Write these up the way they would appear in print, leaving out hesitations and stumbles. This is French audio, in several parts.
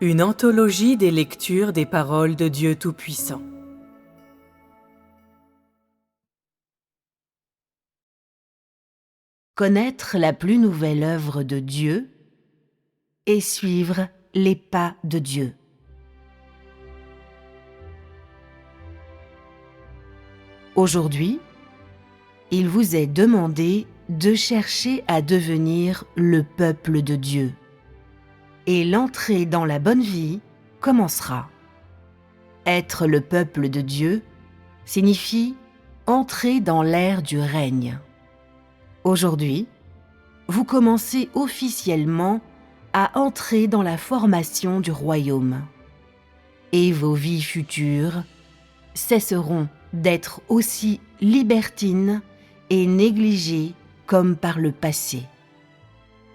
Une anthologie des lectures des paroles de Dieu Tout-Puissant. Connaître la plus nouvelle œuvre de Dieu et suivre les pas de Dieu. Aujourd'hui, il vous est demandé de chercher à devenir le peuple de Dieu. Et l'entrée dans la bonne vie commencera. Être le peuple de Dieu signifie entrer dans l'ère du règne. Aujourd'hui, vous commencez officiellement à entrer dans la formation du royaume. Et vos vies futures cesseront d'être aussi libertines et négligées comme par le passé.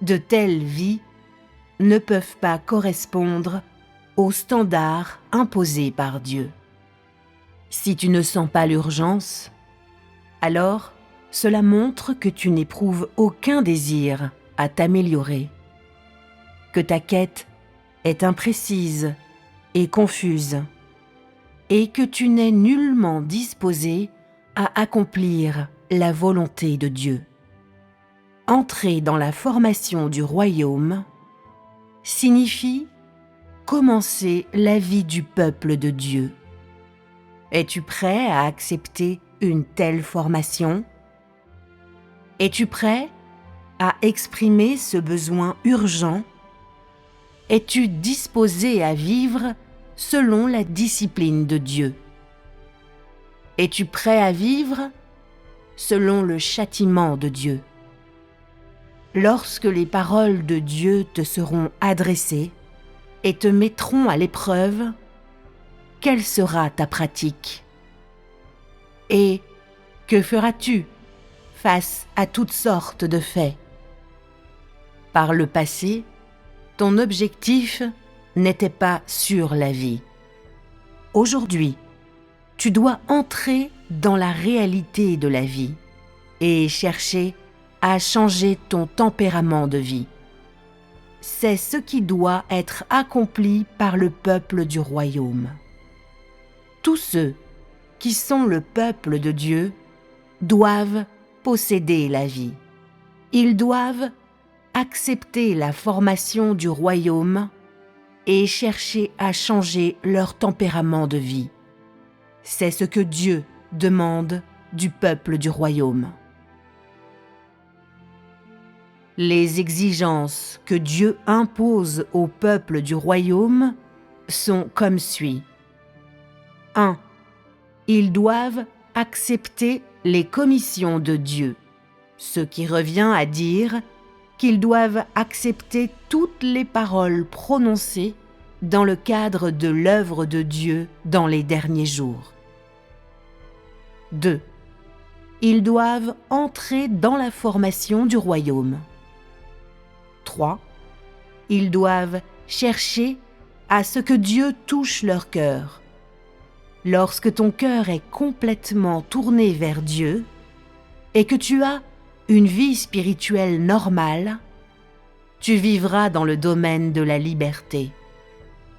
De telles vies ne peuvent pas correspondre aux standards imposés par Dieu. Si tu ne sens pas l'urgence, alors cela montre que tu n'éprouves aucun désir à t'améliorer, que ta quête est imprécise et confuse, et que tu n'es nullement disposé à accomplir la volonté de Dieu. Entrer dans la formation du royaume signifie commencer la vie du peuple de Dieu. Es-tu prêt à accepter une telle formation? Es-tu prêt à exprimer ce besoin urgent? Es-tu disposé à vivre selon la discipline de Dieu? Es-tu prêt à vivre selon le châtiment de Dieu? Lorsque les paroles de Dieu te seront adressées et te mettront à l'épreuve, quelle sera ta pratique? Et que feras-tu face à toutes sortes de faits? Par le passé, ton objectif n'était pas sur la vie. Aujourd'hui, tu dois entrer dans la réalité de la vie et chercher à changer ton tempérament de vie. C'est ce qui doit être accompli par le peuple du royaume. Tous ceux qui sont le peuple de Dieu doivent posséder la vie. Ils doivent accepter la formation du royaume et chercher à changer leur tempérament de vie. C'est ce que Dieu demande du peuple du royaume. Les exigences que Dieu impose au peuple du royaume sont comme suit. 1. Ils doivent accepter les commissions de Dieu, ce qui revient à dire qu'ils doivent accepter toutes les paroles prononcées dans le cadre de l'œuvre de Dieu dans les derniers jours. 2. Ils doivent entrer dans la formation du royaume. 3. Ils doivent chercher à ce que Dieu touche leur cœur. Lorsque ton cœur est complètement tourné vers Dieu et que tu as une vie spirituelle normale, tu vivras dans le domaine de la liberté,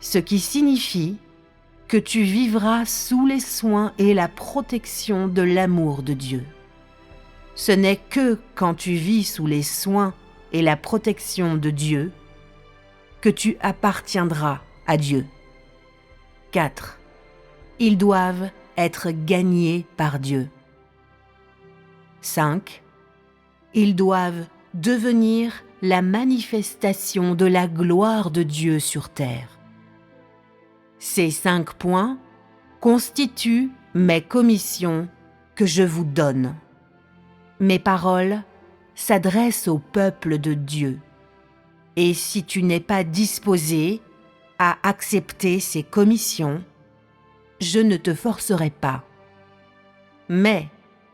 ce qui signifie que tu vivras sous les soins et la protection de l'amour de Dieu. Ce n'est que quand tu vis sous les soins et la protection de Dieu que tu appartiendras à Dieu. 4. Ils doivent être gagnés par Dieu. 5. Ils doivent devenir la manifestation de la gloire de Dieu sur terre. Ces 5 points constituent mes commissions que je vous donne. Mes paroles s'adressent au peuple de Dieu. Et si tu n'es pas disposé à accepter ces commissions, je ne te forcerai pas. Mais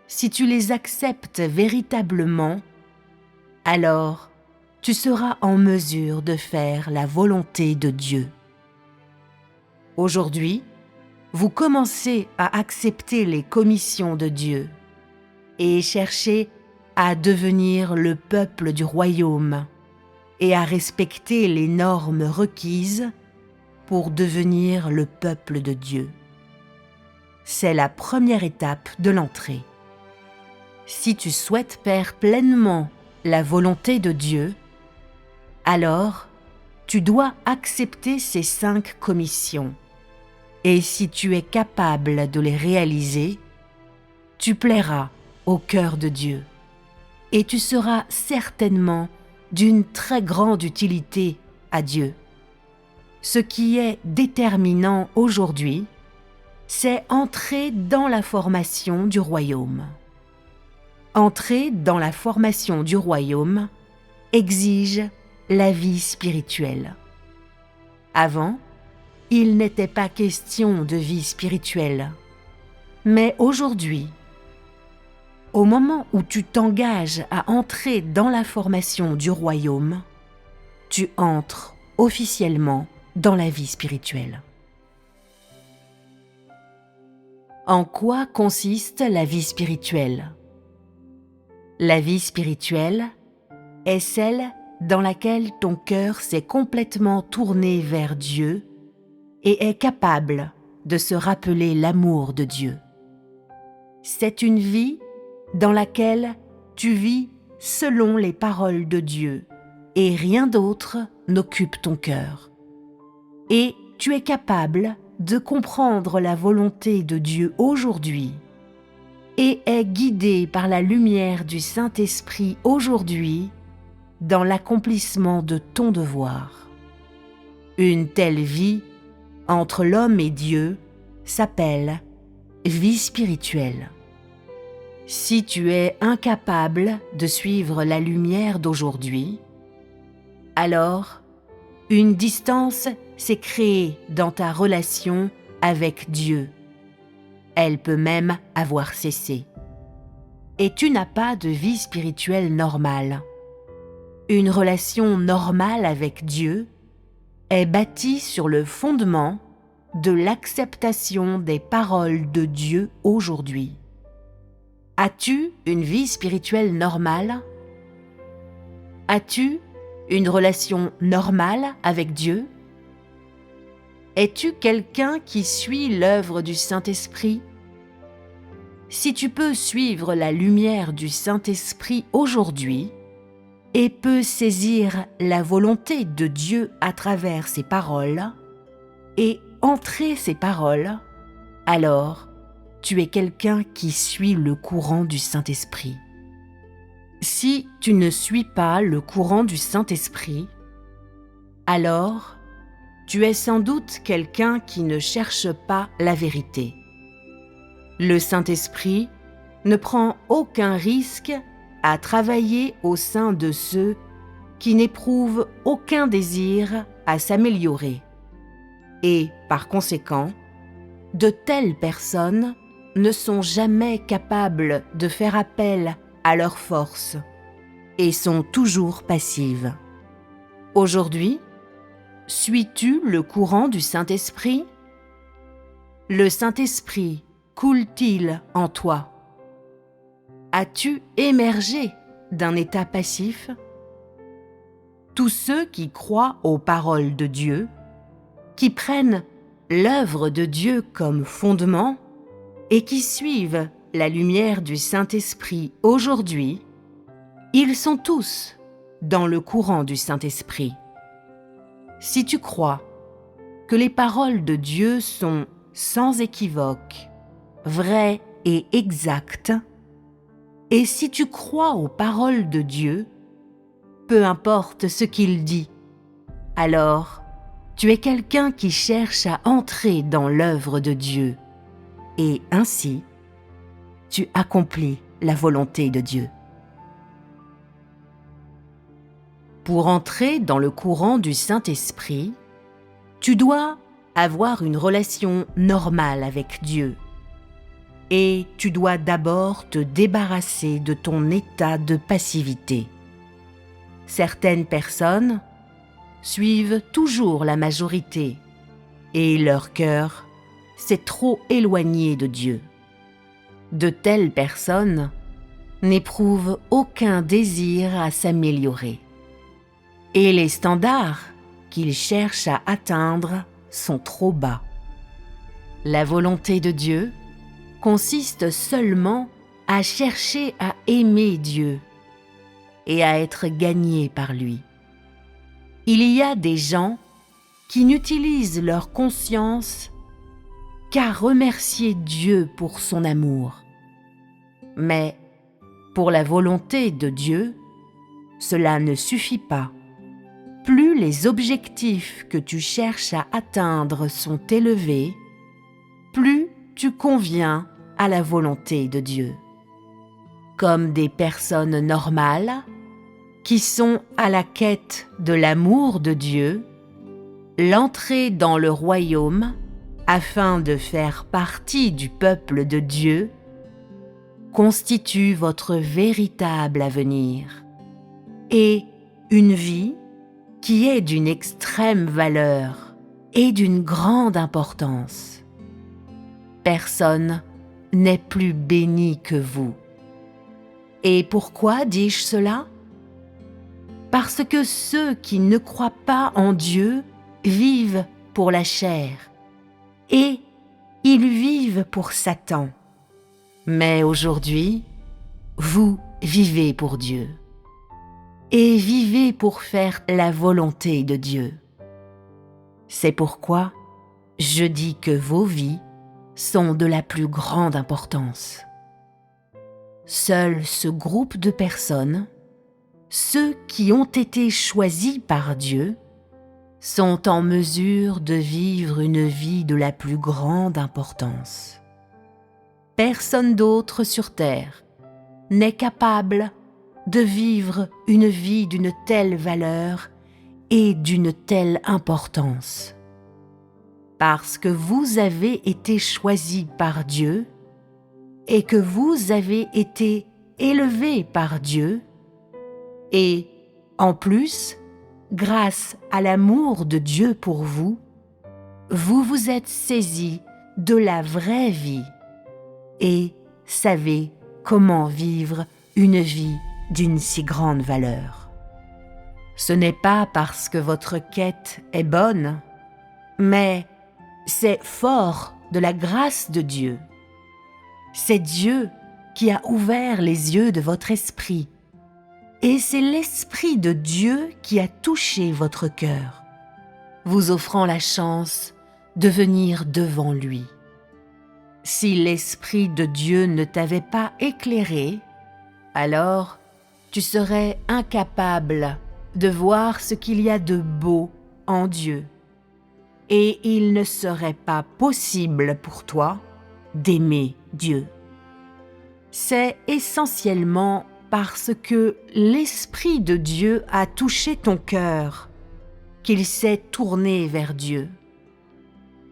si tu les acceptes véritablement, alors tu seras en mesure de faire la volonté de Dieu. Aujourd'hui, vous commencez à accepter les commissions de Dieu et cherchez à devenir le peuple du royaume et à respecter les normes requises pour devenir le peuple de Dieu. C'est la première étape de l'entrée. Si tu souhaites faire pleinement la volonté de Dieu, alors tu dois accepter ces 5 commissions. Et si tu es capable de les réaliser, tu plairas au cœur de Dieu. Et tu seras certainement d'une très grande utilité à Dieu. Ce qui est déterminant aujourd'hui, c'est entrer dans la formation du royaume. Entrer dans la formation du royaume exige la vie spirituelle. Avant, il n'était pas question de vie spirituelle. Mais aujourd'hui, au moment où tu t'engages à entrer dans la formation du royaume, tu entres officiellement dans la vie spirituelle. En quoi consiste la vie spirituelle ? La vie spirituelle est celle dans laquelle ton cœur s'est complètement tourné vers Dieu et est capable de se rappeler l'amour de Dieu. C'est une vie dans laquelle tu vis selon les paroles de Dieu et rien d'autre n'occupe ton cœur. Et tu es capable de comprendre la volonté de Dieu aujourd'hui et est guidé par la lumière du Saint-Esprit aujourd'hui dans l'accomplissement de ton devoir. Une telle vie entre l'homme et Dieu s'appelle vie spirituelle. Si tu es incapable de suivre la lumière d'aujourd'hui, alors une distance s'est créée dans ta relation avec Dieu. Elle peut même avoir cessé. Et tu n'as pas de vie spirituelle normale. Une relation normale avec Dieu est bâtie sur le fondement de l'acceptation des paroles de Dieu aujourd'hui. As-tu une vie spirituelle normale ? As-tu une relation normale avec Dieu ? Es-tu quelqu'un qui suit l'œuvre du Saint-Esprit ? Si tu peux suivre la lumière du Saint-Esprit aujourd'hui et peux saisir la volonté de Dieu à travers ses paroles et entrer ces paroles, alors tu es quelqu'un qui suit le courant du Saint-Esprit. Si tu ne suis pas le courant du Saint-Esprit, alors tu es sans doute quelqu'un qui ne cherche pas la vérité. Le Saint-Esprit ne prend aucun risque à travailler au sein de ceux qui n'éprouvent aucun désir à s'améliorer. Et par conséquent, de telles personnes ne sont jamais capables de faire appel à leur force et sont toujours passives. Aujourd'hui, suis-tu le courant du Saint-Esprit ? Le Saint-Esprit coule-t-il en toi ? As-tu émergé d'un état passif ? Tous ceux qui croient aux paroles de Dieu, qui prennent l'œuvre de Dieu comme fondement et qui suivent la lumière du Saint-Esprit aujourd'hui, ils sont tous dans le courant du Saint-Esprit. Si tu crois que les paroles de Dieu sont sans équivoque, vraies et exactes, et si tu crois aux paroles de Dieu, peu importe ce qu'il dit, alors tu es quelqu'un qui cherche à entrer dans l'œuvre de Dieu, et ainsi, tu accomplis la volonté de Dieu. Pour entrer dans le courant du Saint-Esprit, tu dois avoir une relation normale avec Dieu. Et tu dois d'abord te débarrasser de ton état de passivité. Certaines personnes suivent toujours la majorité et leur cœur s'est trop éloigné de Dieu. De telles personnes n'éprouvent aucun désir à s'améliorer. Et les standards qu'ils cherchent à atteindre sont trop bas. La volonté de Dieu consiste seulement à chercher à aimer Dieu et à être gagné par lui. Il y a des gens qui n'utilisent leur conscience qu'à remercier Dieu pour son amour. Mais pour la volonté de Dieu, cela ne suffit pas. Plus les objectifs que tu cherches à atteindre sont élevés, plus tu conviens à la volonté de Dieu. Comme des personnes normales qui sont à la quête de l'amour de Dieu, l'entrée dans le royaume afin de faire partie du peuple de Dieu constitue votre véritable avenir et une vie qui est d'une extrême valeur et d'une grande importance. Personne n'est plus béni que vous. Et pourquoi dis-je cela? Parce que ceux qui ne croient pas en Dieu vivent pour la chair et ils vivent pour Satan. Mais aujourd'hui, vous vivez pour Dieu et vivez pour faire la volonté de Dieu. C'est pourquoi je dis que vos vies sont de la plus grande importance. Seul ce groupe de personnes, ceux qui ont été choisis par Dieu, sont en mesure de vivre une vie de la plus grande importance. Personne d'autre sur terre n'est capable de vivre une vie d'une telle valeur et d'une telle importance. Parce que vous avez été choisis par Dieu et que vous avez été élevés par Dieu, et en plus, grâce à l'amour de Dieu pour vous, vous vous êtes saisis de la vraie vie et savez comment vivre une vie d'une si grande valeur. Ce n'est pas parce que votre quête est bonne, mais c'est fort de la grâce de Dieu. C'est Dieu qui a ouvert les yeux de votre esprit, et c'est l'Esprit de Dieu qui a touché votre cœur, vous offrant la chance de venir devant lui. Si l'Esprit de Dieu ne t'avait pas éclairé, alors tu serais incapable de voir ce qu'il y a de beau en Dieu, et il ne serait pas possible pour toi d'aimer Dieu. C'est essentiellement parce que l'Esprit de Dieu a touché ton cœur qu'il s'est tourné vers Dieu.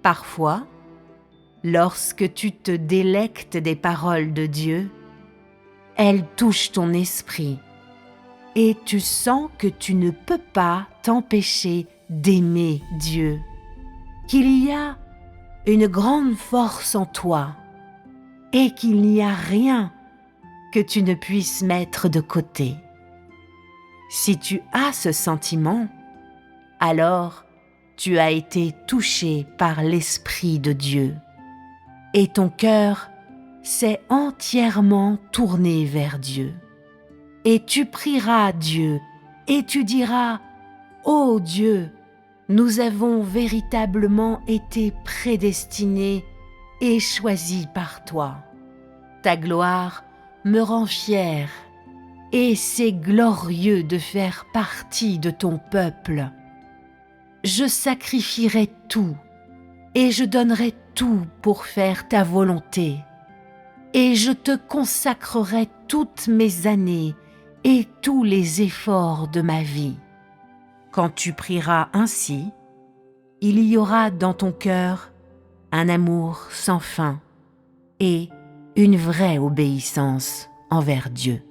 Parfois, lorsque tu te délectes des paroles de Dieu, elles touchent ton esprit et tu sens que tu ne peux pas t'empêcher d'aimer Dieu, qu'il y a une grande force en toi et qu'il n'y a rien que tu ne puisses mettre de côté. Si tu as ce sentiment, alors tu as été touché par l'Esprit de Dieu et ton cœur s'est entièrement tourné vers Dieu. Et tu prieras Dieu et tu diras « Ô Dieu, nous avons véritablement été prédestinés et choisis par toi. Ta gloire me rend fier et c'est glorieux de faire partie de ton peuple. Je sacrifierai tout et je donnerai tout pour faire ta volonté et je te consacrerai toutes mes années et tous les efforts de ma vie. Quand tu prieras ainsi, il y aura dans ton cœur un amour sans fin et une vraie obéissance envers Dieu.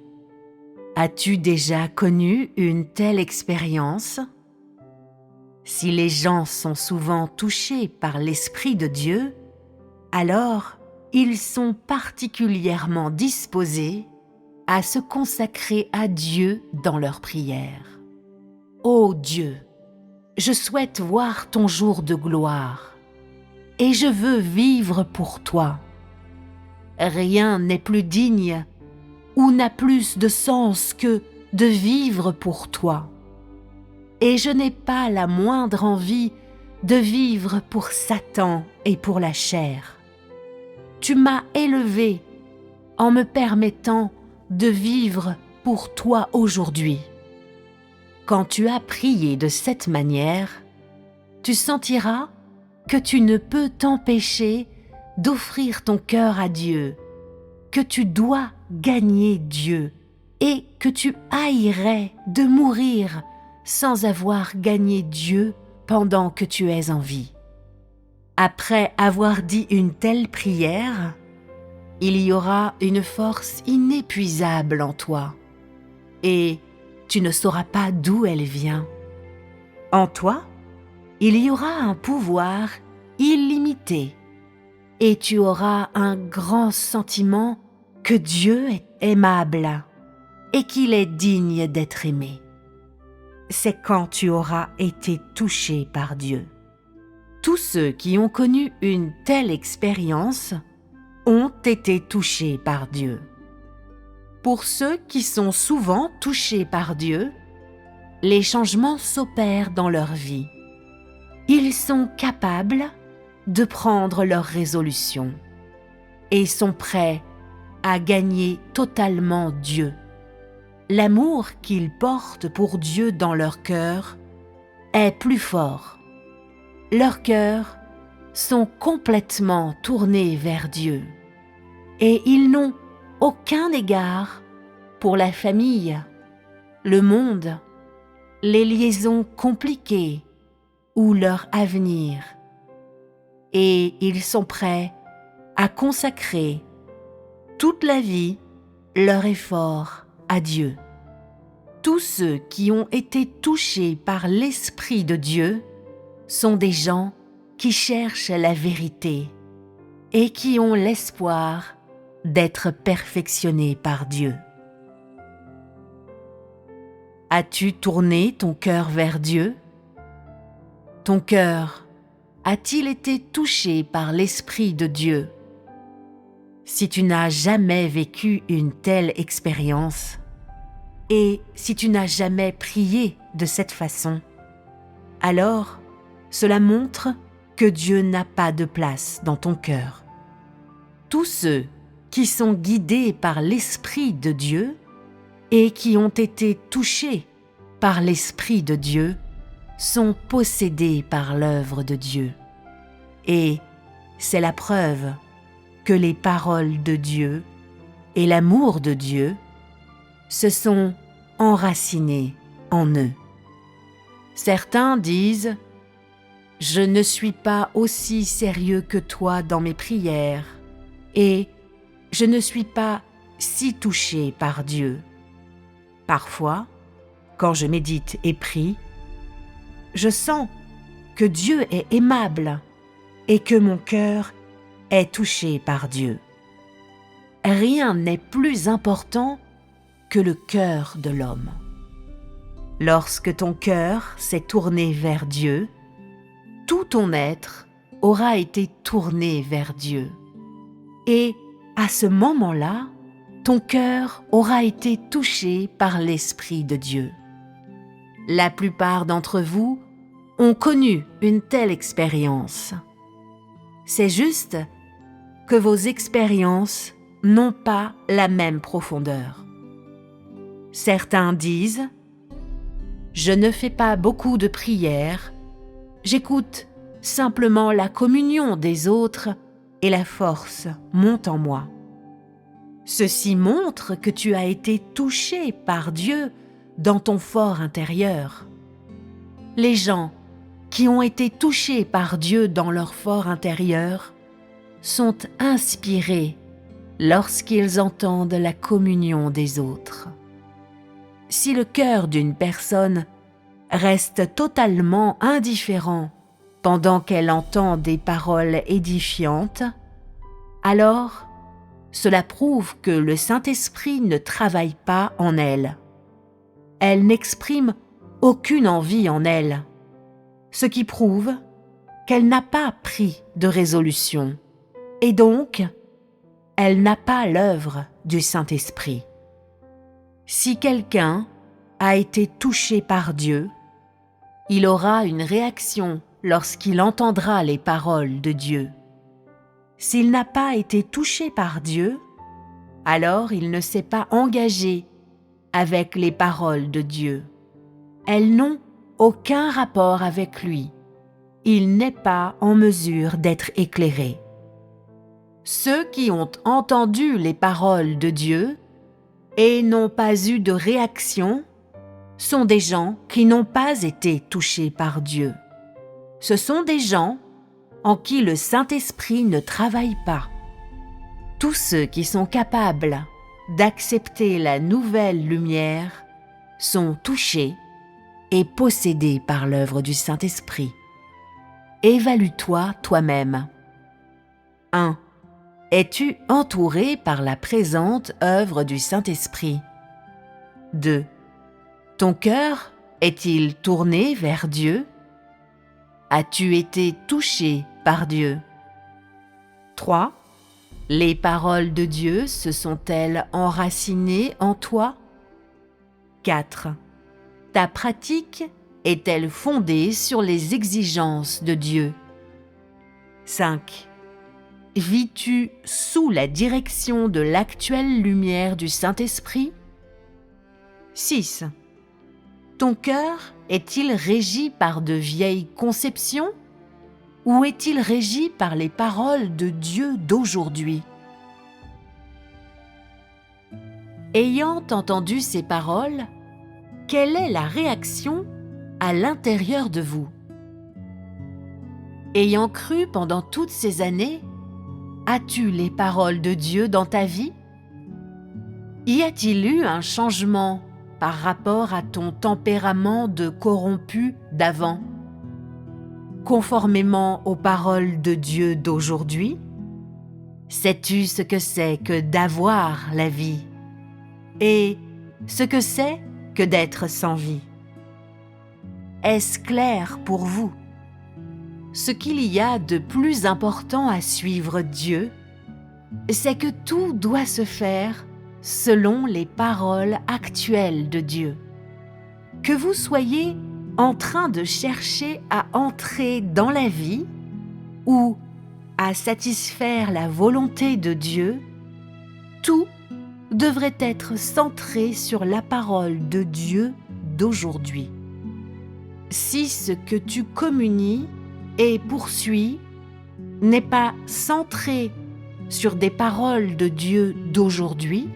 As-tu déjà connu une telle expérience? Si les gens sont souvent touchés par l'Esprit de Dieu, alors ils sont particulièrement disposés à se consacrer à Dieu dans leurs prières. Ô Dieu, je souhaite voir ton jour de gloire et je veux vivre pour toi. Rien n'est plus digne ou n'a plus de sens que de vivre pour toi. Et je n'ai pas la moindre envie de vivre pour Satan et pour la chair. Tu m'as élevé en me permettant de vivre pour toi aujourd'hui. Quand tu as prié de cette manière, tu sentiras que tu ne peux t'empêcher d'offrir ton cœur à Dieu, que tu dois gagner Dieu et que tu haïrais de mourir sans avoir gagné Dieu pendant que tu es en vie. Après avoir dit une telle prière, il y aura une force inépuisable en toi et tu ne sauras pas d'où elle vient. En toi, il y aura un pouvoir illimité et tu auras un grand sentiment que Dieu est aimable et qu'il est digne d'être aimé. C'est quand tu auras été touché par Dieu. Tous ceux qui ont connu une telle expérience ont été touchés par Dieu. Pour ceux qui sont souvent touchés par Dieu, les changements s'opèrent dans leur vie. Ils sont capables de prendre leurs résolutions et sont prêts à gagner totalement Dieu. L'amour qu'ils portent pour Dieu dans leur cœur est plus fort. Leurs cœurs sont complètement tournés vers Dieu et ils n'ont aucun égard pour la famille, le monde, les liaisons compliquées ou leur avenir. Et ils sont prêts à consacrer toute la vie, leur effort à Dieu. Tous ceux qui ont été touchés par l'Esprit de Dieu sont des gens qui cherchent la vérité et qui ont l'espoir d'être perfectionnés par Dieu. As-tu tourné ton cœur vers Dieu? Ton cœur a-t-il été touché par l'Esprit de Dieu? Si tu n'as jamais vécu une telle expérience, et si tu n'as jamais prié de cette façon, alors cela montre que Dieu n'a pas de place dans ton cœur. Tous ceux qui sont guidés par l'Esprit de Dieu et qui ont été touchés par l'Esprit de Dieu sont possédés par l'œuvre de Dieu. Et c'est la preuve que les paroles de Dieu et l'amour de Dieu se sont enracinés en eux. Certains disent « Je ne suis pas aussi sérieux que toi dans mes prières et je ne suis pas si touché par Dieu. » Parfois, quand je médite et prie, je sens que Dieu est aimable et que mon cœur est touché par Dieu. Rien n'est plus important que le cœur de l'homme. Lorsque ton cœur s'est tourné vers Dieu, tout ton être aura été tourné vers Dieu. Et à ce moment-là, ton cœur aura été touché par l'Esprit de Dieu. La plupart d'entre vous ont connu une telle expérience. C'est juste que vos expériences n'ont pas la même profondeur. Certains disent « Je ne fais pas beaucoup de prières, j'écoute simplement la communion des autres et la force monte en moi. » Ceci montre que tu as été touché par Dieu dans ton fort intérieur. Les gens qui ont été touchés par Dieu dans leur fort intérieur sont inspirés lorsqu'ils entendent la communion des autres. Si le cœur d'une personne reste totalement indifférent pendant qu'elle entend des paroles édifiantes, alors cela prouve que le Saint-Esprit ne travaille pas en elle. Elle n'exprime aucune envie en elle. ce qui prouve qu'elle n'a pas pris de résolution et donc elle n'a pas l'œuvre du Saint-Esprit. Si quelqu'un a été touché par Dieu, il aura une réaction lorsqu'il entendra les paroles de Dieu. S'il n'a pas été touché par Dieu, alors il ne s'est pas engagé avec les paroles de Dieu. Elles n'ont aucun rapport avec lui. Il n'est pas en mesure d'être éclairé. Ceux qui ont entendu les paroles de Dieu et n'ont pas eu de réaction sont des gens qui n'ont pas été touchés par Dieu. Ce sont des gens en qui le Saint-Esprit ne travaille pas. Tous ceux qui sont capables d'accepter la nouvelle lumière sont touchés et possédés par l'œuvre du Saint-Esprit. Évalue-toi toi-même. 1. Es-tu entouré par la présente œuvre du Saint-Esprit? 2. Ton cœur est-il tourné vers Dieu? As-tu été touché par Dieu? 3. Les paroles de Dieu se sont-elles enracinées en toi? 4. Ta pratique est-elle fondée sur les exigences de Dieu? 5. Vis-tu sous la direction de l'actuelle lumière du Saint-Esprit? 6. Ton cœur est-il régi par de vieilles conceptions ou est-il régi par les paroles de Dieu d'aujourd'hui? Ayant entendu ces paroles, quelle est la réaction à l'intérieur de vous? Ayant cru pendant toutes ces années, as-tu les paroles de Dieu dans ta vie? Y a-t-il eu un changement par rapport à ton tempérament de corrompu d'avant? Conformément aux paroles de Dieu d'aujourd'hui, sais-tu ce que c'est que d'avoir la vie et ce que c'est que d'être sans vie? Est-ce clair pour vous? Ce qu'il y a de plus important à suivre Dieu, c'est que tout doit se faire selon les paroles actuelles de Dieu. Que vous soyez en train de chercher à entrer dans la vie ou à satisfaire la volonté de Dieu, tout devrait être centré sur la parole de Dieu d'aujourd'hui. Si ce que tu communies et poursuis n'est pas centré sur des paroles de Dieu d'aujourd'hui,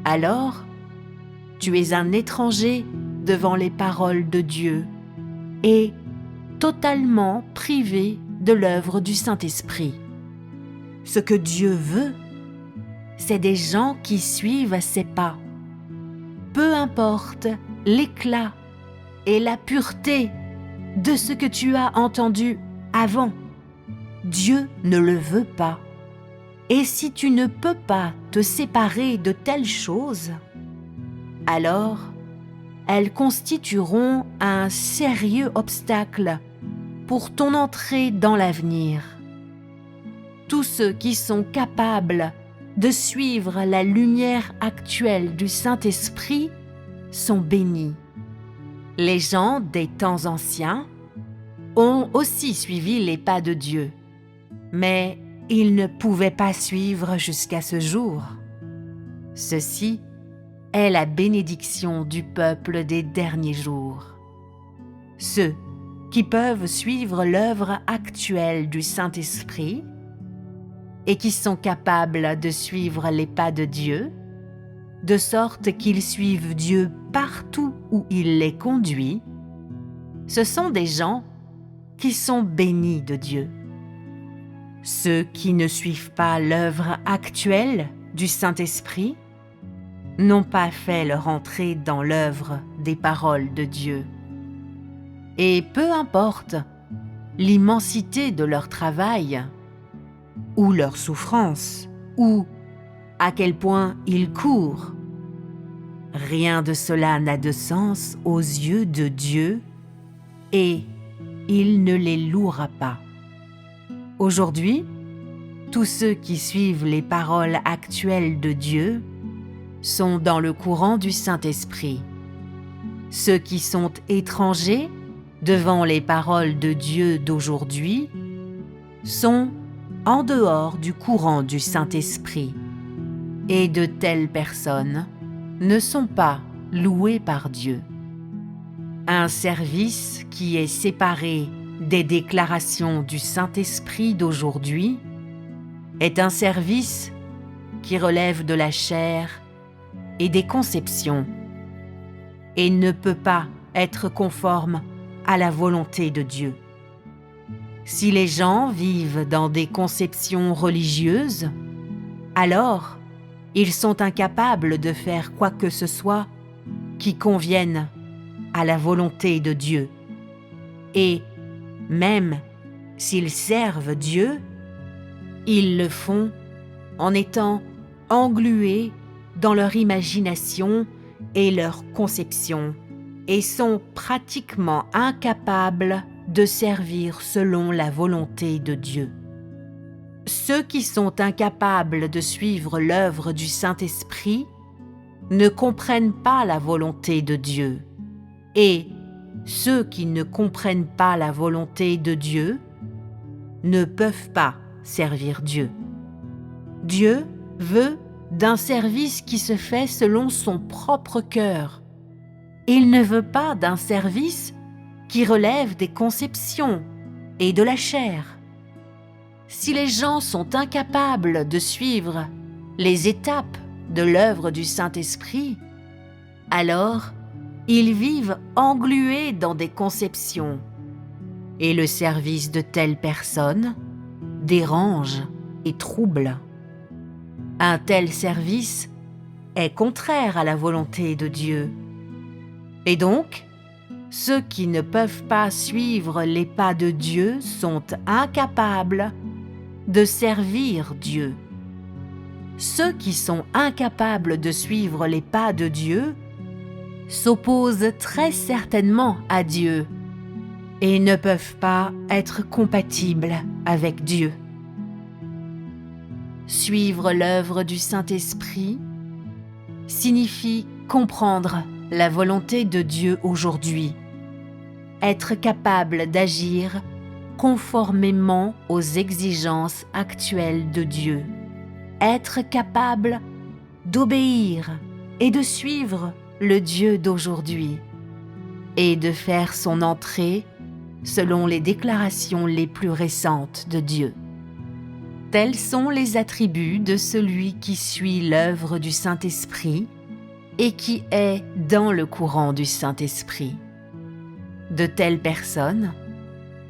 alors tu es un étranger devant les paroles de Dieu et totalement privé de l'œuvre du Saint-Esprit. Ce que Dieu veut, c'est des gens qui suivent ses pas. Peu importe l'éclat et la pureté de ce que tu as entendu avant, Dieu ne le veut pas. Et si tu ne peux pas te séparer de telles choses, alors elles constitueront un sérieux obstacle pour ton entrée dans l'avenir. Tous ceux qui sont capables de suivre la lumière actuelle du Saint-Esprit sont bénis. Les gens des temps anciens ont aussi suivi les pas de Dieu, mais ils ne pouvaient pas suivre jusqu'à ce jour. Ceci est la bénédiction du peuple des derniers jours. Ceux qui peuvent suivre l'œuvre actuelle du Saint-Esprit et qui sont capables de suivre les pas de Dieu, de sorte qu'ils suivent Dieu partout où il les conduit, ce sont des gens qui sont bénis de Dieu. Ceux qui ne suivent pas l'œuvre actuelle du Saint-Esprit n'ont pas fait leur entrée dans l'œuvre des paroles de Dieu. Et peu importe l'immensité de leur travail, ou leur souffrance, ou à quel point ils courent, rien de cela n'a de sens aux yeux de Dieu et il ne les louera pas. Aujourd'hui, tous ceux qui suivent les paroles actuelles de Dieu sont dans le courant du Saint-Esprit. Ceux qui sont étrangers devant les paroles de Dieu d'aujourd'hui sont en dehors du courant du Saint-Esprit. Et de telles personnes ne sont pas louées par Dieu. Un service qui est séparé des déclarations du Saint-Esprit d'aujourd'hui est un service qui relève de la chair et des conceptions et ne peut pas être conforme à la volonté de Dieu. Si les gens vivent dans des conceptions religieuses, alors ils sont incapables de faire quoi que ce soit qui convienne à la volonté de Dieu. Et même s'ils servent Dieu, ils le font en étant englués dans leur imagination et leur conception et sont pratiquement incapables de servir selon la volonté de Dieu. Ceux qui sont incapables de suivre l'œuvre du Saint-Esprit ne comprennent pas la volonté de Dieu, et ceux qui ne comprennent pas la volonté de Dieu ne peuvent pas servir Dieu. Dieu veut d'un service qui se fait selon son propre cœur. Il ne veut pas d'un service qui relève des conceptions et de la chair. Si les gens sont incapables de suivre les étapes de l'œuvre du Saint-Esprit, alors ils vivent englués dans des conceptions, et le service de telles personnes dérange et trouble. Un tel service est contraire à la volonté de Dieu. Et donc, ceux qui ne peuvent pas suivre les pas de Dieu sont incapables de servir Dieu. Ceux qui sont incapables de suivre les pas de Dieu s'opposent très certainement à Dieu et ne peuvent pas être compatibles avec Dieu. Suivre l'œuvre du Saint-Esprit signifie comprendre la volonté de Dieu aujourd'hui, être capable d'agir conformément aux exigences actuelles de Dieu, être capable d'obéir et de suivre le Dieu d'aujourd'hui et de faire son entrée selon les déclarations les plus récentes de Dieu. Tels sont les attributs de celui qui suit l'œuvre du Saint-Esprit et qui est dans le courant du Saint-Esprit. De telles personnes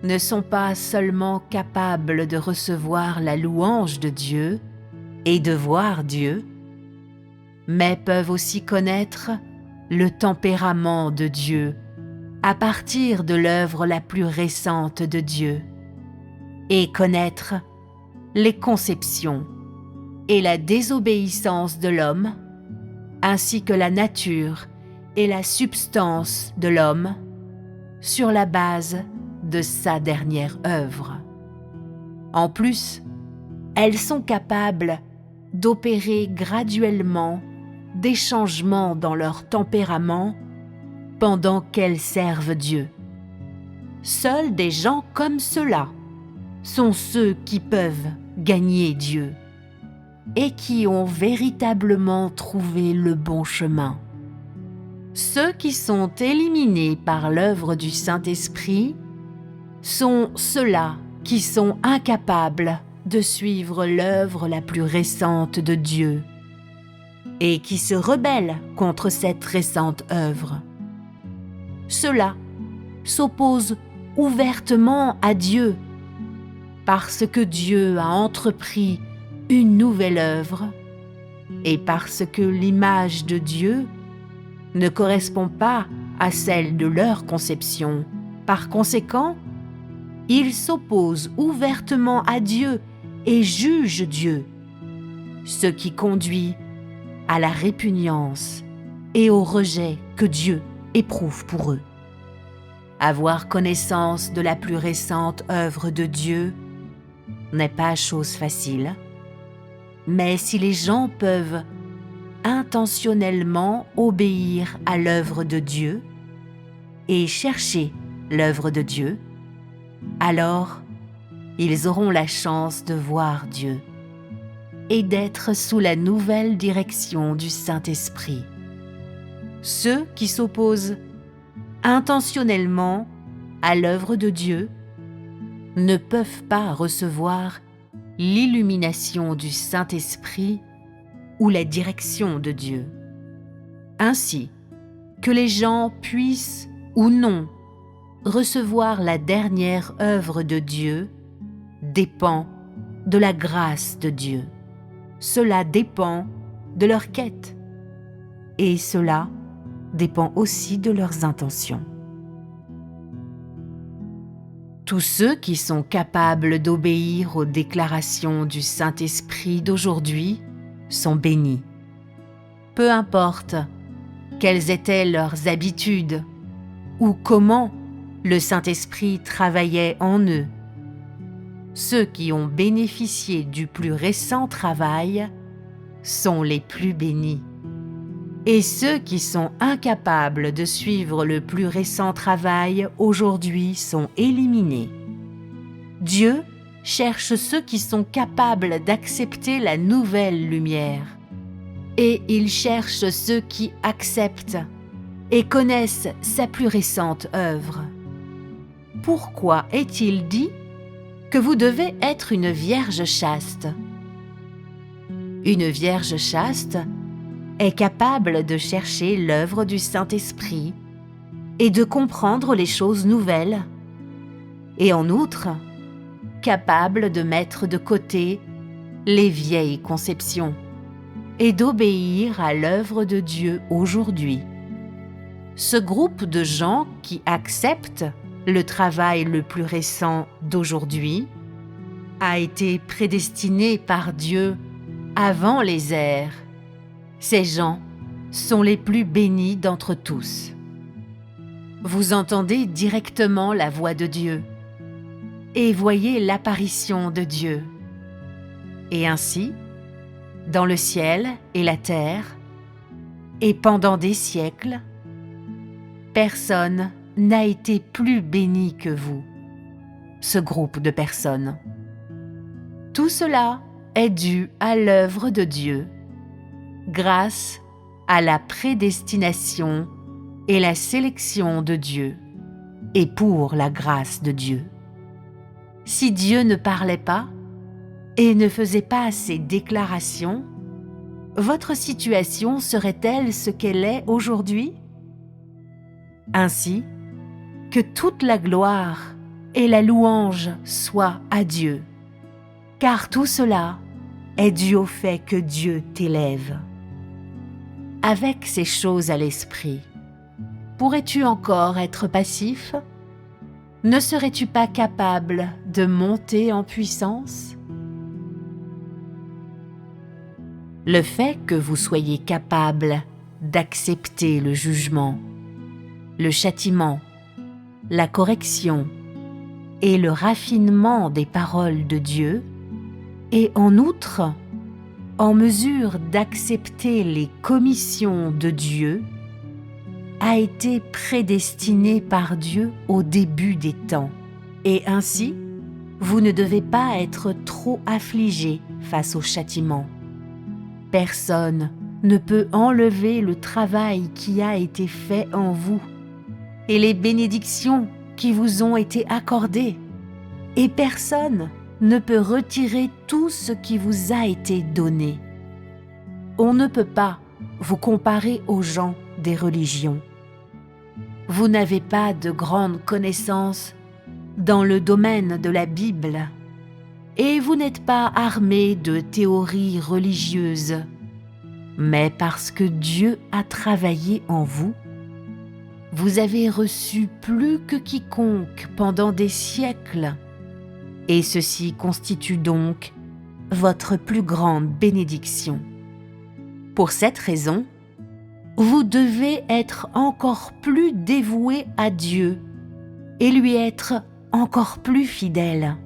ne sont pas seulement capables de recevoir la louange de Dieu et de voir Dieu, mais peuvent aussi connaître le tempérament de Dieu à partir de l'œuvre la plus récente de Dieu et connaître les conceptions et la désobéissance de l'homme, ainsi que la nature et la substance de l'homme sur la base de sa dernière œuvre. En plus, elles sont capables d'opérer graduellement des changements dans leur tempérament pendant qu'elles servent Dieu. Seuls des gens comme ceux-là sont ceux qui peuvent gagner Dieu et qui ont véritablement trouvé le bon chemin. Ceux qui sont éliminés par l'œuvre du Saint-Esprit sont ceux-là qui sont incapables de suivre l'œuvre la plus récente de Dieu et qui se rebellent contre cette récente œuvre. Ceux-là s'opposent ouvertement à Dieu parce que Dieu a entrepris une nouvelle œuvre et parce que l'image de Dieu ne correspond pas à celle de leur conception. Par conséquent, ils s'opposent ouvertement à Dieu et jugent Dieu, ce qui conduit à la répugnance et au rejet que Dieu éprouve pour eux. Avoir connaissance de la plus récente œuvre de Dieu n'est pas chose facile, mais si les gens peuvent intentionnellement obéir à l'œuvre de Dieu et chercher l'œuvre de Dieu, alors ils auront la chance de voir Dieu et d'être sous la nouvelle direction du Saint-Esprit. Ceux qui s'opposent intentionnellement à l'œuvre de Dieu ne peuvent pas recevoir l'illumination du Saint-Esprit ou la direction de Dieu. Ainsi, que les gens puissent ou non recevoir la dernière œuvre de Dieu dépend de la grâce de Dieu. Cela dépend de leur quête et cela dépend aussi de leurs intentions. Tous ceux qui sont capables d'obéir aux déclarations du Saint-Esprit d'aujourd'hui sont bénis. Peu importe quelles étaient leurs habitudes ou comment le Saint-Esprit travaillait en eux, ceux qui ont bénéficié du plus récent travail sont les plus bénis. Et ceux qui sont incapables de suivre le plus récent travail aujourd'hui sont éliminés. Dieu cherche ceux qui sont capables d'accepter la nouvelle lumière. Et il cherche ceux qui acceptent et connaissent sa plus récente œuvre. Pourquoi est-il dit que vous devez être une vierge chaste? Une vierge chaste est capable de chercher l'œuvre du Saint-Esprit et de comprendre les choses nouvelles, et en outre, capable de mettre de côté les vieilles conceptions et d'obéir à l'œuvre de Dieu aujourd'hui. Ce groupe de gens qui acceptent le travail le plus récent d'aujourd'hui a été prédestiné par Dieu avant les ères. Ces gens sont les plus bénis d'entre tous. Vous entendez directement la voix de Dieu et voyez l'apparition de Dieu. Et ainsi, dans le ciel et la terre, et pendant des siècles, personne n'a été plus béni que vous, ce groupe de personnes. Tout cela est dû à l'œuvre de Dieu, grâce à la prédestination et la sélection de Dieu, et pour la grâce de Dieu. Si Dieu ne parlait pas et ne faisait pas ces déclarations, votre situation serait-elle ce qu'elle est aujourd'hui? Ainsi, que toute la gloire et la louange soient à Dieu, car tout cela est dû au fait que Dieu t'élève. Avec ces choses à l'esprit, pourrais-tu encore être passif? Ne serais-tu pas capable de monter en puissance? Le fait que vous soyez capable d'accepter le jugement, le châtiment, la correction et le raffinement des paroles de Dieu, et en outre, en mesure d'accepter les commissions de Dieu, a été prédestiné par Dieu au début des temps. Et ainsi, vous ne devez pas être trop affligé face au châtiment. Personne ne peut enlever le travail qui a été fait en vous et les bénédictions qui vous ont été accordées. Et personne ne peut retirer tout ce qui vous a été donné. On ne peut pas vous comparer aux gens des religions. Vous n'avez pas de grandes connaissances dans le domaine de la Bible et vous n'êtes pas armé de théories religieuses, mais parce que Dieu a travaillé en vous, vous avez reçu plus que quiconque pendant des siècles, et ceci constitue donc votre plus grande bénédiction. Pour cette raison, vous devez être encore plus dévoué à Dieu et lui être encore plus fidèle.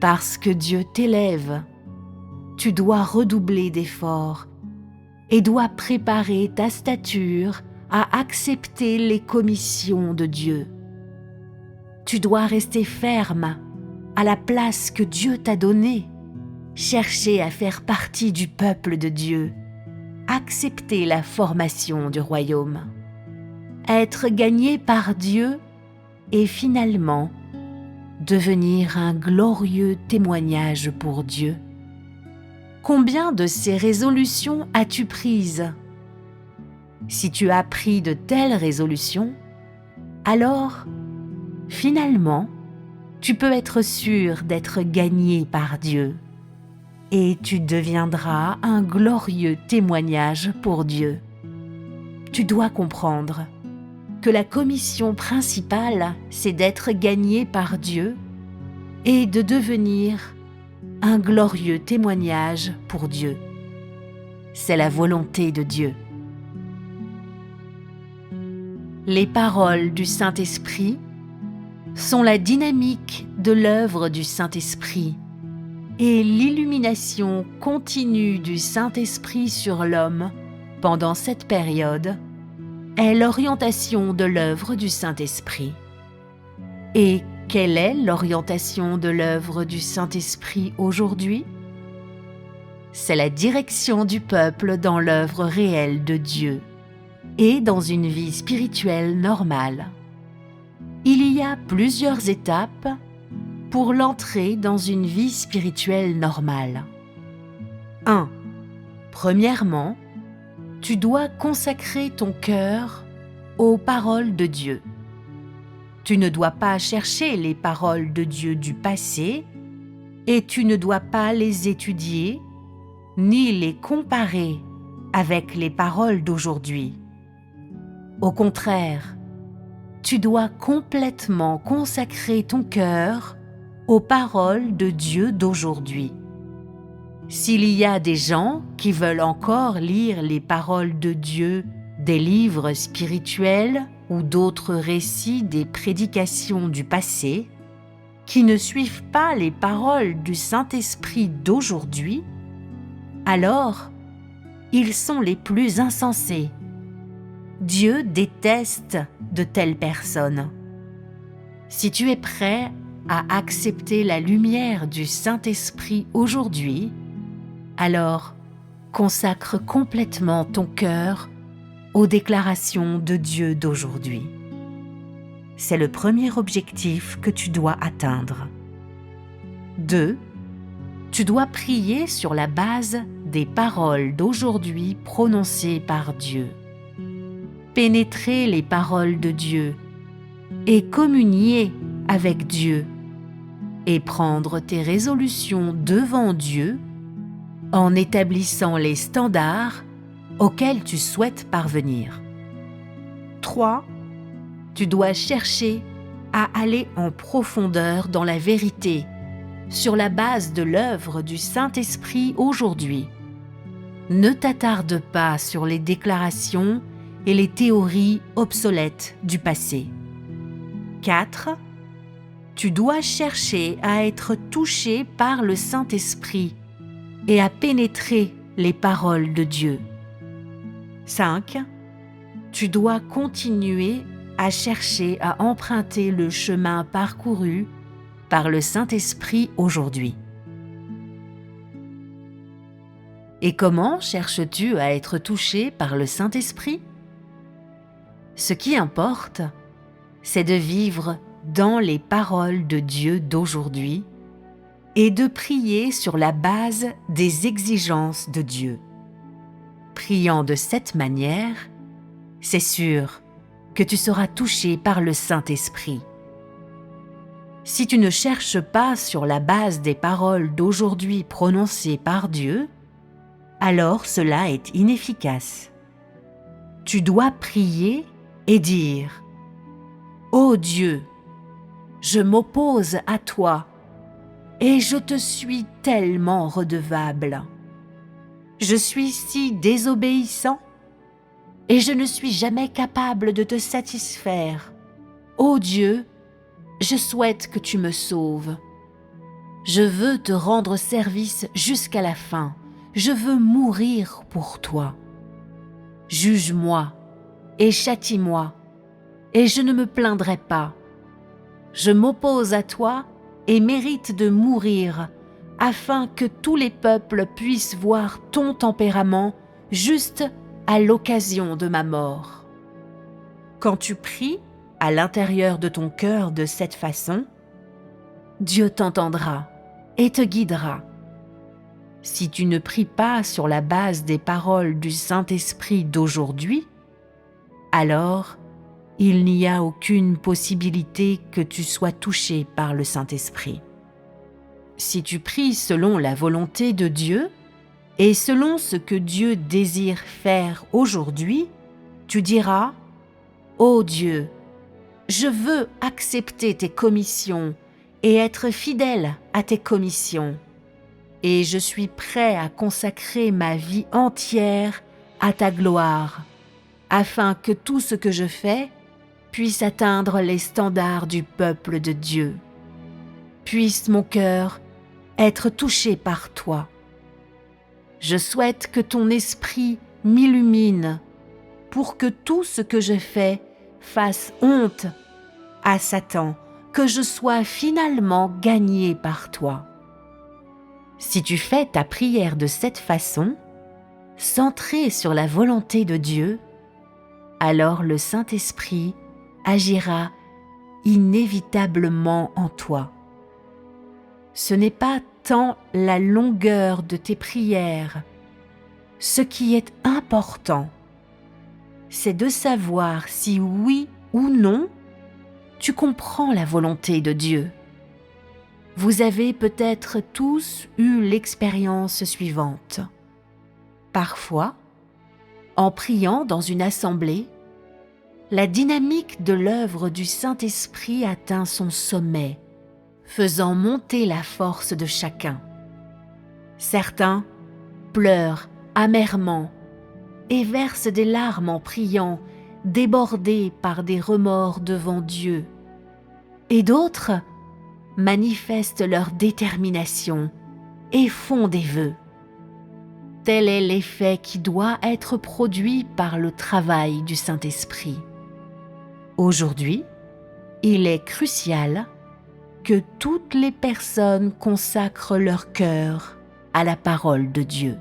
Parce que Dieu t'élève, tu dois redoubler d'efforts et dois préparer ta stature à accepter les commissions de Dieu. Tu dois rester ferme à la place que Dieu t'a donnée, chercher à faire partie du peuple de Dieu, accepter la formation du royaume, être gagné par Dieu et finalement devenir un glorieux témoignage pour Dieu. Combien de ces résolutions as-tu prises ? Si tu as pris de telles résolutions, alors, finalement, tu peux être sûr d'être gagné par Dieu et tu deviendras un glorieux témoignage pour Dieu. Tu dois comprendre que la commission principale, c'est d'être gagné par Dieu et de devenir un glorieux témoignage pour Dieu. C'est la volonté de Dieu. Les paroles du Saint-Esprit sont la dynamique de l'œuvre du Saint-Esprit et l'illumination continue du Saint-Esprit sur l'homme pendant cette période est l'orientation de l'œuvre du Saint-Esprit. Et quelle est l'orientation de l'œuvre du Saint-Esprit aujourd'hui ? C'est la direction du peuple dans l'œuvre réelle de Dieu et dans une vie spirituelle normale. Il y a plusieurs étapes pour l'entrée dans une vie spirituelle normale. 1. Premièrement, tu dois consacrer ton cœur aux paroles de Dieu. Tu ne dois pas chercher les paroles de Dieu du passé et tu ne dois pas les étudier ni les comparer avec les paroles d'aujourd'hui. Au contraire, tu dois complètement consacrer ton cœur aux paroles de Dieu d'aujourd'hui. S'il y a des gens qui veulent encore lire les paroles de Dieu des livres spirituels ou d'autres récits des prédications du passé, qui ne suivent pas les paroles du Saint-Esprit d'aujourd'hui, alors ils sont les plus insensés. Dieu déteste de telles personnes. Si tu es prêt à accepter la lumière du Saint-Esprit aujourd'hui, alors consacre complètement ton cœur aux déclarations de Dieu d'aujourd'hui. C'est le premier objectif que tu dois atteindre. 2. Tu dois prier sur la base des paroles d'aujourd'hui prononcées par Dieu. Pénétrer les paroles de Dieu et communier avec Dieu et prendre tes résolutions devant Dieu en établissant les standards auxquels tu souhaites parvenir. 3. Tu dois chercher à aller en profondeur dans la vérité sur la base de l'œuvre du Saint-Esprit aujourd'hui. Ne t'attarde pas sur les déclarations et les théories obsolètes du passé. 4. Tu dois chercher à être touché par le Saint-Esprit et à pénétrer les paroles de Dieu. 5. Tu dois continuer à chercher à emprunter le chemin parcouru par le Saint-Esprit aujourd'hui. Et comment cherches-tu à être touché par le Saint-Esprit ? Ce qui importe, c'est de vivre dans les paroles de Dieu d'aujourd'hui et de prier sur la base des exigences de Dieu. Priant de cette manière, c'est sûr que tu seras touché par le Saint-Esprit. Si tu ne cherches pas sur la base des paroles d'aujourd'hui prononcées par Dieu, alors cela est inefficace. Tu dois prier et dire « Ô Dieu, je m'oppose à toi et je te suis tellement redevable. Je suis si désobéissant et je ne suis jamais capable de te satisfaire. Ô Dieu, je souhaite que tu me sauves. Je veux te rendre service jusqu'à la fin. Je veux mourir pour toi. Juge-moi et châtie-moi, et je ne me plaindrai pas. Je m'oppose à toi et mérite de mourir, afin que tous les peuples puissent voir ton tempérament juste à l'occasion de ma mort. Quand tu pries à l'intérieur de ton cœur de cette façon, Dieu t'entendra et te guidera. Si tu ne pries pas sur la base des paroles du Saint-Esprit d'aujourd'hui, alors il n'y a aucune possibilité que tu sois touché par le Saint-Esprit. Si tu pries selon la volonté de Dieu et selon ce que Dieu désire faire aujourd'hui, tu diras « Ô Dieu, je veux accepter tes commissions et être fidèle à tes commissions, et je suis prêt à consacrer ma vie entière à ta gloire, afin que tout ce que je fais puisse atteindre les standards du peuple de Dieu. Puisse mon cœur être touché par toi. Je souhaite que ton esprit m'illumine pour que tout ce que je fais fasse honte à Satan, que je sois finalement gagné par toi. Si tu fais ta prière de cette façon, centrée sur la volonté de Dieu, alors le Saint-Esprit agira inévitablement en toi. Ce n'est pas tant la longueur de tes prières. Ce qui est important, c'est de savoir si oui ou non tu comprends la volonté de Dieu. Vous avez peut-être tous eu l'expérience suivante. Parfois, en priant dans une assemblée, la dynamique de l'œuvre du Saint-Esprit atteint son sommet, faisant monter la force de chacun. Certains pleurent amèrement et versent des larmes en priant, débordés par des remords devant Dieu. Et d'autres manifestent leur détermination et font des vœux. Tel est l'effet qui doit être produit par le travail du Saint-Esprit. Aujourd'hui, il est crucial que toutes les personnes consacrent leur cœur à la parole de Dieu.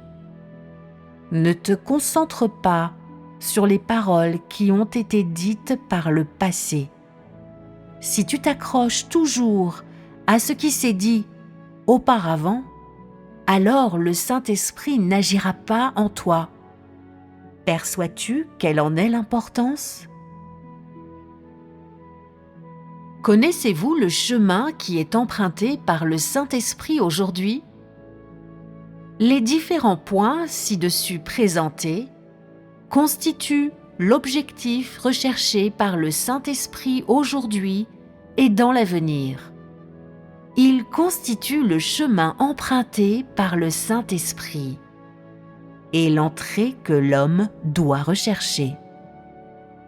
Ne te concentre pas sur les paroles qui ont été dites par le passé. Si tu t'accroches toujours à ce qui s'est dit auparavant, alors le Saint-Esprit n'agira pas en toi. Perçois-tu quelle en est l'importance ? Connaissez-vous le chemin qui est emprunté par le Saint-Esprit aujourd'hui ? Les différents points ci-dessus présentés constituent l'objectif recherché par le Saint-Esprit aujourd'hui et dans l'avenir. Ils constituent le chemin emprunté par le Saint-Esprit et l'entrée que l'homme doit rechercher.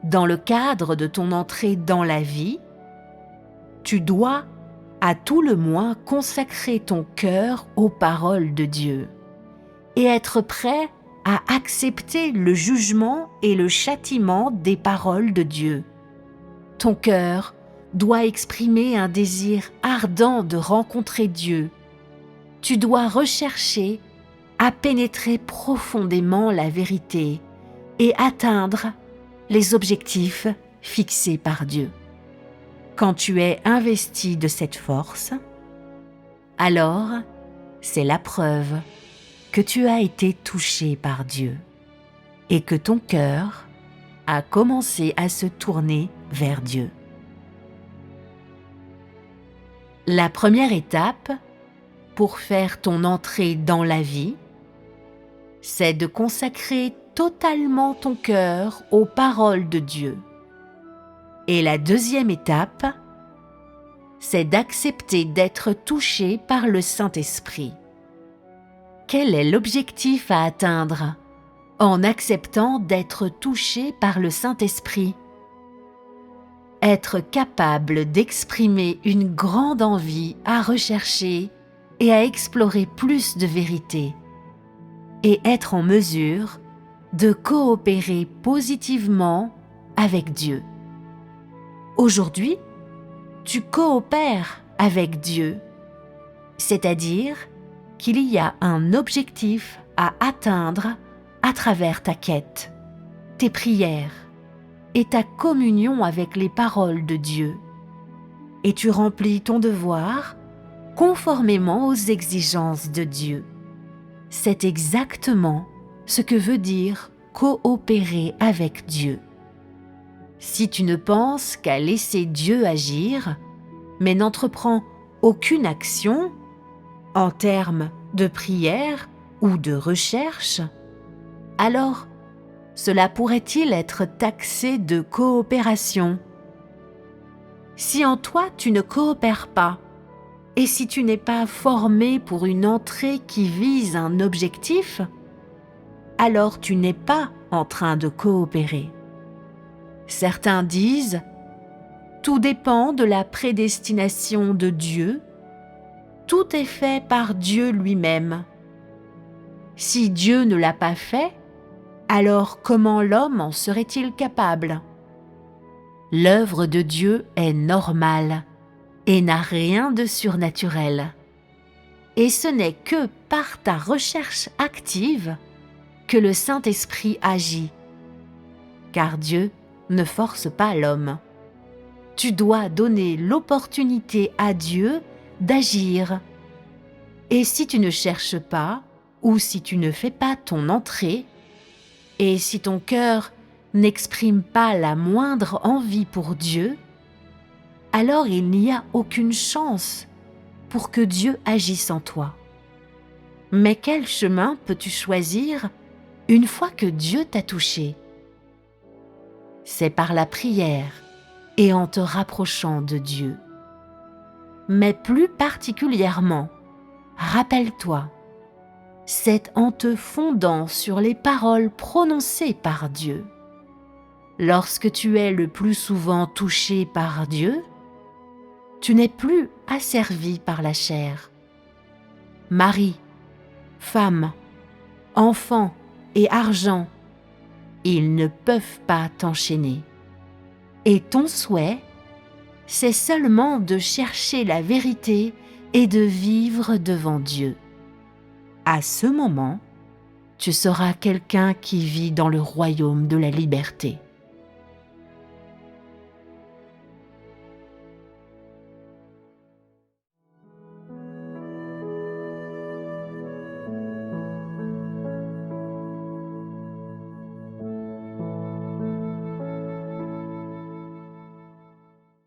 Dans le cadre de ton entrée dans la vie, tu dois à tout le moins consacrer ton cœur aux paroles de Dieu et être prêt à accepter le jugement et le châtiment des paroles de Dieu. Ton cœur doit exprimer un désir ardent de rencontrer Dieu. Tu dois rechercher à pénétrer profondément la vérité et atteindre les objectifs fixés par Dieu. Quand tu es investi de cette force, alors c'est la preuve que tu as été touché par Dieu et que ton cœur a commencé à se tourner vers Dieu. La première étape pour faire ton entrée dans la vie, c'est de consacrer totalement ton cœur aux paroles de Dieu. Et la deuxième étape, c'est d'accepter d'être touché par le Saint-Esprit. Quel est l'objectif à atteindre en acceptant d'être touché par le Saint-Esprit ? être capable d'exprimer une grande envie à rechercher et à explorer plus de vérité, et être en mesure de coopérer positivement avec Dieu. Aujourd'hui, tu coopères avec Dieu, c'est-à-dire qu'il y a un objectif à atteindre à travers ta quête, tes prières et ta communion avec les paroles de Dieu. Et tu remplis ton devoir conformément aux exigences de Dieu. C'est exactement ce que veut dire coopérer avec Dieu. Si tu ne penses qu'à laisser Dieu agir, mais n'entreprends aucune action en termes de prière ou de recherche, alors cela pourrait-il être taxé de coopération? Si en toi tu ne coopères pas, et si tu n'es pas formé pour une entrée qui vise un objectif, alors tu n'es pas en train de coopérer. Certains disent « Tout dépend de la prédestination de Dieu, tout est fait par Dieu lui-même. Si Dieu ne l'a pas fait, alors comment l'homme en serait-il capable? L'œuvre de Dieu est normale et n'a rien de surnaturel. Et ce n'est que par ta recherche active que le Saint-Esprit agit. Car Dieu ne force pas l'homme. Tu dois donner l'opportunité à Dieu d'agir. Et si tu ne cherches pas, ou si tu ne fais pas ton entrée, et si ton cœur n'exprime pas la moindre envie pour Dieu, alors il n'y a aucune chance pour que Dieu agisse en toi. Mais quel chemin peux-tu choisir une fois que Dieu t'a touché? C'est par la prière et en te rapprochant de Dieu. Mais plus particulièrement, rappelle-toi, c'est en te fondant sur les paroles prononcées par Dieu. Lorsque tu es le plus souvent touché par Dieu, tu n'es plus asservi par la chair. Mari, femme, enfant et argent, ils ne peuvent pas t'enchaîner. Et ton souhait, c'est seulement de chercher la vérité et de vivre devant Dieu. À ce moment, tu seras quelqu'un qui vit dans le royaume de la liberté.